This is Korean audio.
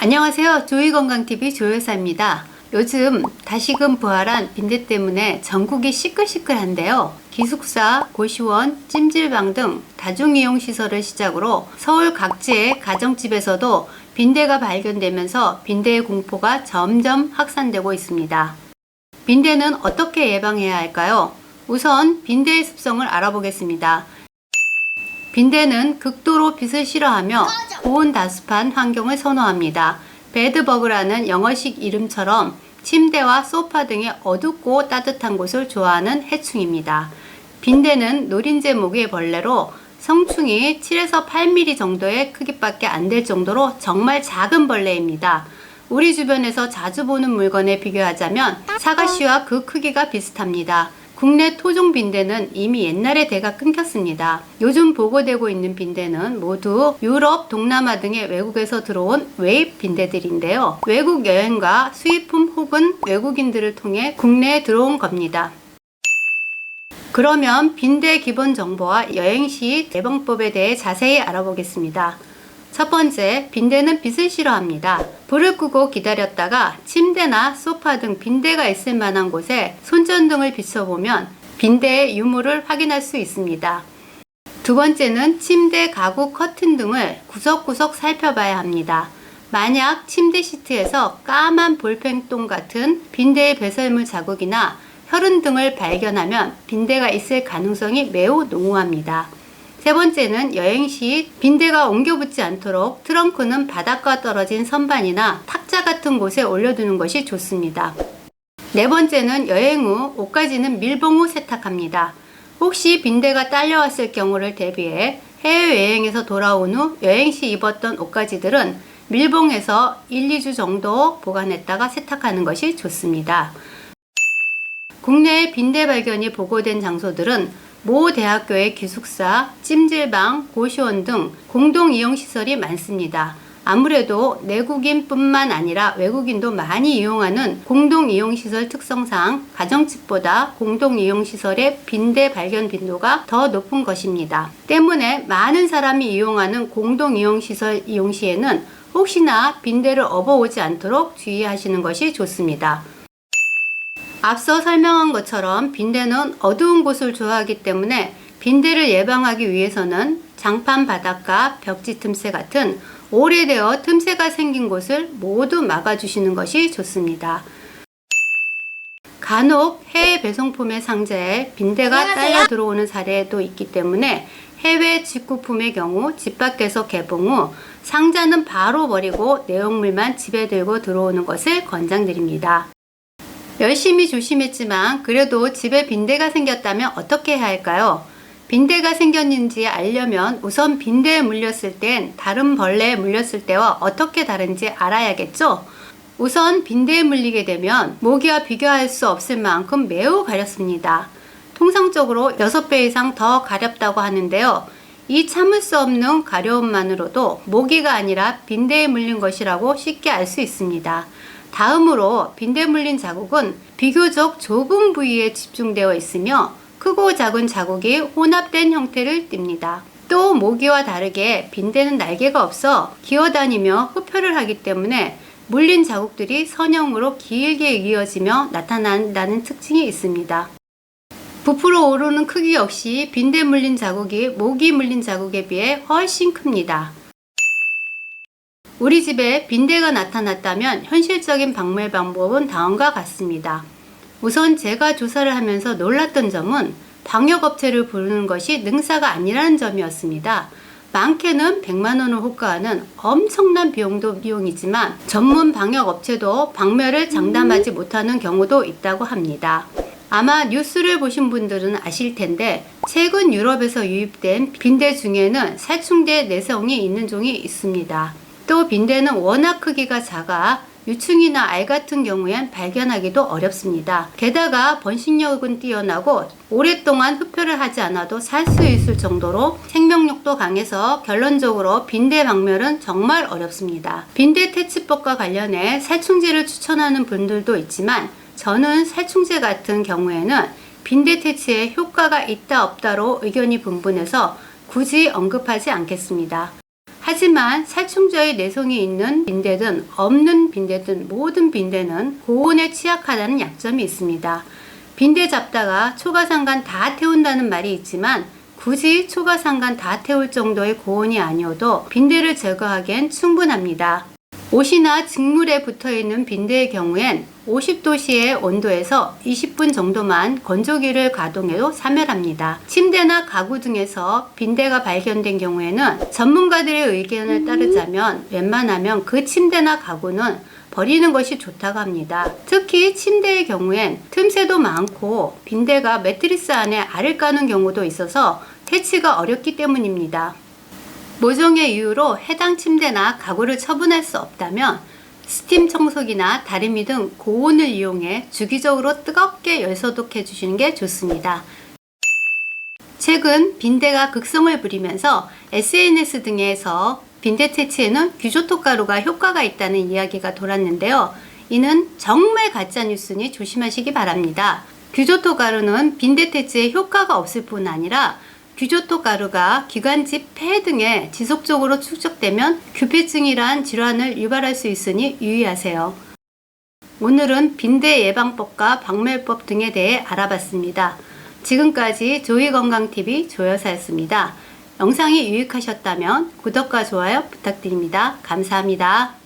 안녕하세요. 조이건강TV 조여사입니다. 요즘 다시금 부활한 빈대 때문에 전국이 시끌시끌한데요. 기숙사, 고시원, 찜질방 등 다중이용시설을 시작으로 서울 각지의 가정집에서도 빈대가 발견되면서 빈대의 공포가 점점 확산되고 있습니다. 빈대는 어떻게 예방해야 할까요? 우선 빈대의 습성을 알아보겠습니다. 빈대는 극도로 빛을 싫어하며 고온다습한 환경을 선호합니다. 베드버그라는 영어식 이름처럼 침대와 소파 등의 어둡고 따뜻한 곳을 좋아하는 해충입니다. 빈대는 노린재 목의 벌레로 성충이 7에서 8mm 정도의 크기밖에 안 될 정도로 정말 작은 벌레입니다. 우리 주변에서 자주 보는 물건에 비교하자면 사과씨와 그 크기가 비슷합니다. 국내 토종 빈대는 이미 옛날에 대가 끊겼습니다. 요즘 보고되고 있는 빈대는 모두 유럽, 동남아 등의 외국에서 들어온 외입 빈대들인데요. 외국 여행과 수입품 혹은 외국인들을 통해 국내에 들어온 겁니다. 그러면 빈대 기본 정보와 여행 시 예방법에 대해 자세히 알아보겠습니다. 첫 번째, 빈대는 빛을 싫어합니다. 불을 끄고 기다렸다가 침대나 소파 등 빈대가 있을 만한 곳에 손전등을 비춰보면 빈대의 유무를 확인할 수 있습니다. 두 번째는 침대, 가구, 커튼 등을 구석구석 살펴봐야 합니다. 만약 침대 시트에서 까만 볼펜똥 같은 빈대의 배설물 자국이나 혈흔 등을 발견하면 빈대가 있을 가능성이 매우 농후합니다. 세 번째는 여행 시 빈대가 옮겨 붙지 않도록 트렁크는 바닥과 떨어진 선반이나 탁자 같은 곳에 올려두는 것이 좋습니다. 네 번째는 여행 후 옷가지는 밀봉 후 세탁합니다. 혹시 빈대가 딸려왔을 경우를 대비해 해외여행에서 돌아온 후 여행 시 입었던 옷가지들은 밀봉해서 1-2주 정도 보관했다가 세탁하는 것이 좋습니다. 국내에 빈대 발견이 보고된 장소들은 모 대학교의 기숙사, 찜질방, 고시원 등 공동이용시설이 많습니다. 아무래도 내국인뿐만 아니라 외국인도 많이 이용하는 공동이용시설 특성상 가정집보다 공동이용시설의 빈대 발견 빈도가 더 높은 것입니다. 때문에 많은 사람이 이용하는 공동이용시설 이용 시에는 혹시나 빈대를 업어오지 않도록 주의하시는 것이 좋습니다. 앞서 설명한 것처럼 빈대는 어두운 곳을 좋아하기 때문에 빈대를 예방하기 위해서는 장판 바닥과 벽지 틈새 같은 오래되어 틈새가 생긴 곳을 모두 막아주시는 것이 좋습니다. 간혹 해외 배송품의 상자에 빈대가 딸려 들어오는 사례도 있기 때문에 해외 직구품의 경우 집 밖에서 개봉 후 상자는 바로 버리고 내용물만 집에 들고 들어오는 것을 권장드립니다. 열심히 조심했지만 그래도 집에 빈대가 생겼다면 어떻게 해야 할까요? 빈대가 생겼는지 알려면 우선 빈대에 물렸을 땐 다른 벌레에 물렸을 때와 어떻게 다른지 알아야겠죠? 우선 빈대에 물리게 되면 모기와 비교할 수 없을 만큼 매우 가렵습니다. 통상적으로 6배 이상 더 가렵다고 하는데요. 이 참을 수 없는 가려움만으로도 모기가 아니라 빈대에 물린 것이라고 쉽게 알 수 있습니다. 다음으로 빈대 물린 자국은 비교적 좁은 부위에 집중되어 있으며 크고 작은 자국이 혼합된 형태를 띱니다. 또 모기와 다르게 빈대는 날개가 없어 기어다니며 흡혈을 하기 때문에 물린 자국들이 선형으로 길게 이어지며 나타난다는 특징이 있습니다. 부풀어 오르는 크기 역시 빈대 물린 자국이 모기 물린 자국에 비해 훨씬 큽니다. 우리 집에 빈대가 나타났다면 현실적인 박멸 방법은 다음과 같습니다. 우선 제가 조사를 하면서 놀랐던 점은 방역업체를 부르는 것이 능사가 아니라는 점이었습니다. 많게는 100만원을 호가하는 엄청난 비용이지만 전문 방역업체도 박멸을 장담하지 못하는 경우도 있다고 합니다. 아마 뉴스를 보신 분들은 아실 텐데 최근 유럽에서 유입된 빈대 중에는 살충제 내성이 있는 종이 있습니다. 또 빈대는 워낙 크기가 작아 유충이나 알 같은 경우엔 발견하기도 어렵습니다. 게다가 번식력은 뛰어나고 오랫동안 흡혈을 하지 않아도 살 수 있을 정도로 생명력도 강해서 결론적으로 빈대 박멸은 정말 어렵습니다. 빈대 퇴치법과 관련해 살충제를 추천하는 분들도 있지만 저는 살충제 같은 경우에는 빈대 퇴치에 효과가 있다 없다로 의견이 분분해서 굳이 언급하지 않겠습니다. 하지만 살충제의 내성이 있는 빈대든 없는 빈대든 모든 빈대는 고온에 취약하다는 약점이 있습니다. 빈대 잡다가 초가상간 다 태운다는 말이 있지만 굳이 초가상간 다 태울 정도의 고온이 아니어도 빈대를 제거하기엔 충분합니다. 옷이나 직물에 붙어있는 빈대의 경우엔 50도씨의 온도에서 20분 정도만 건조기를 가동해도 사멸합니다. 침대나 가구 등에서 빈대가 발견된 경우에는 전문가들의 의견을 따르자면 웬만하면 그 침대나 가구는 버리는 것이 좋다고 합니다. 특히 침대의 경우엔 틈새도 많고 빈대가 매트리스 안에 알을 까는 경우도 있어서 퇴치가 어렵기 때문입니다. 모종의 이유로 해당 침대나 가구를 처분할 수 없다면 스팀 청소기나 다리미 등 고온을 이용해 주기적으로 뜨겁게 열소독해 주시는 게 좋습니다. 최근 빈대가 극성을 부리면서 SNS 등에서 빈대 퇴치에는 규조토 가루가 효과가 있다는 이야기가 돌았는데요. 이는 정말 가짜 뉴스니 조심하시기 바랍니다. 규조토 가루는 빈대 퇴치에 효과가 없을 뿐 아니라 규조토 가루가 기관지 폐 등에 지속적으로 축적되면 규폐증이란 질환을 유발할 수 있으니 유의하세요. 오늘은 빈대 예방법과 박멸법 등에 대해 알아봤습니다. 지금까지 조이건강TV 조여사였습니다. 영상이 유익하셨다면 구독과 좋아요 부탁드립니다. 감사합니다.